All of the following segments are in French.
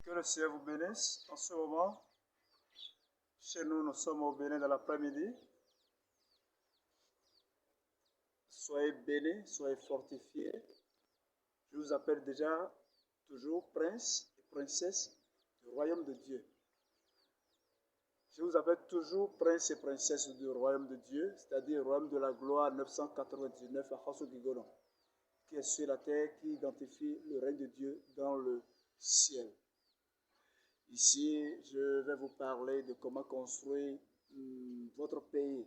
Que le Seigneur vous bénisse en ce moment. Chez nous, nous sommes au Bénin dans l'après-midi. Soyez bénis, soyez fortifiés. Je vous appelle déjà toujours prince et princesse du royaume de Dieu. Je vous appelle toujours prince et princesse du royaume de Dieu, c'est-à-dire le royaume de la gloire 999 à Khasso-Gigono, qui est sur la terre, qui identifie le règne de Dieu dans le ciel. Ici, je vais vous parler de comment construire votre pays.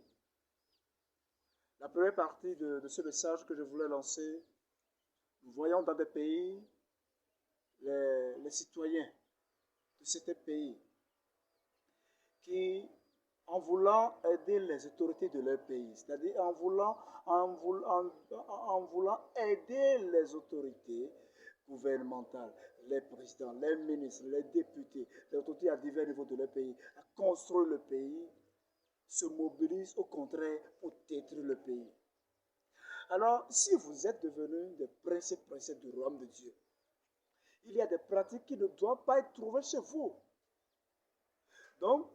La première partie de ce message que je voulais lancer, nous voyons dans des pays les citoyens de certains pays qui, en voulant aider les autorités de leur pays, c'est-à-dire en voulant aider les autorités gouvernementales, les présidents, les ministres, les députés, les autorités à divers niveaux de leur pays, à construire le pays, se mobilisent au contraire pour détruire le pays. Alors, si vous êtes devenus des princes et princesses du royaume de Dieu, il y a des pratiques qui ne doivent pas être trouvées chez vous. Donc,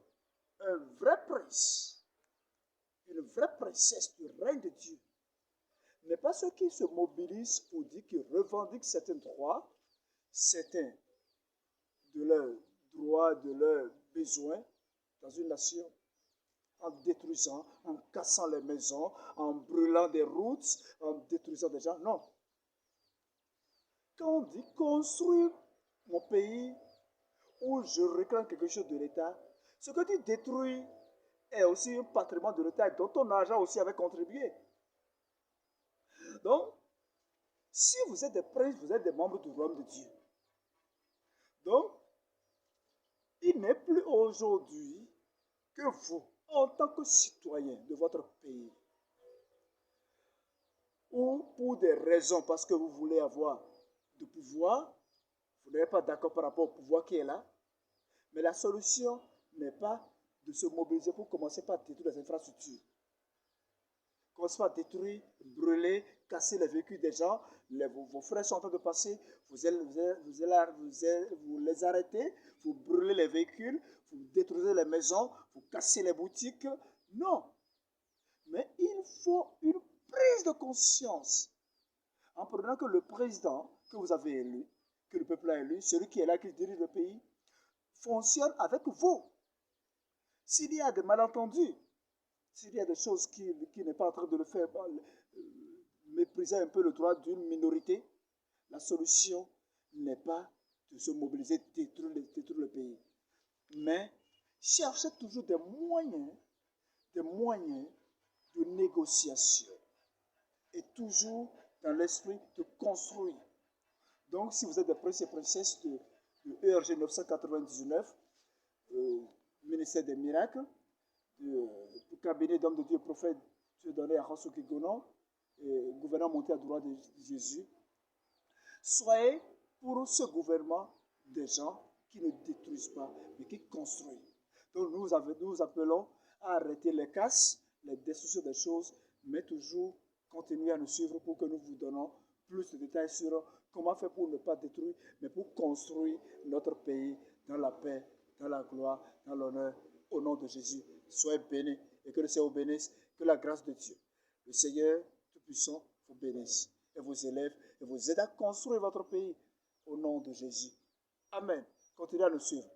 un vrai prince, une vraie princesse du règne de Dieu, n'est pas ceux qui se mobilisent pour dire qu'ils revendiquent certains droits, certains de leurs droits, de leurs besoins dans une nation, en détruisant, en cassant les maisons, en brûlant des routes, en détruisant des gens. Non. Quand on dit construire mon pays, où je réclame quelque chose de l'État, ce que tu détruis est aussi un patrimoine de l'État dont ton argent aussi avait contribué. Donc, si vous êtes des princes, vous êtes des membres du royaume de Dieu. Donc, il n'est plus aujourd'hui que vous, en tant que citoyen de votre pays, ou pour des raisons, parce que vous voulez avoir du pouvoir, vous n'êtes pas d'accord par rapport au pouvoir qui est là, mais la solution n'est pas de se mobiliser pour commencer par détruire les infrastructures. Commencez par détruire, brûler, casser les véhicules des gens. Vos frères sont en train de passer, vous les arrêtez, vous brûlez les véhicules, vous détruisez les maisons, vous cassez les boutiques. Non. Mais il faut une prise de conscience. En prenant que le président que vous avez élu, que le peuple a élu, celui qui est là, qui dirige le pays, fonctionne avec vous. S'il y a des malentendus, s'il y a des choses qui n'est pas en train de le faire, mépriser un peu le droit d'une minorité, la solution n'est pas de se mobiliser, détruire le pays. Mais cherchez toujours des moyens de négociation. Et toujours dans l'esprit de construire. Donc, si vous êtes des princes et princesses de ERG 999, ministère des miracles, du cabinet d'hommes de Dieu, prophète Dieu donné à Khasso-Gigono, gouverneur monté à droite de Jésus, soyez pour ce gouvernement des gens qui ne détruisent pas, mais qui construisent. Donc nous appelons à arrêter les casses, les destructions des choses, mais toujours continuer à nous suivre pour que nous vous donnons plus de détails sur comment faire pour ne pas détruire, mais pour construire notre pays dans la paix, dans la gloire, dans l'honneur, au nom de Jésus. Soyez bénis et que le Seigneur vous bénisse, que la grâce de Dieu, le Seigneur Tout-Puissant, vous bénisse et vous élève et vous aide à construire votre pays au nom de Jésus. Amen. Continuez à nous suivre.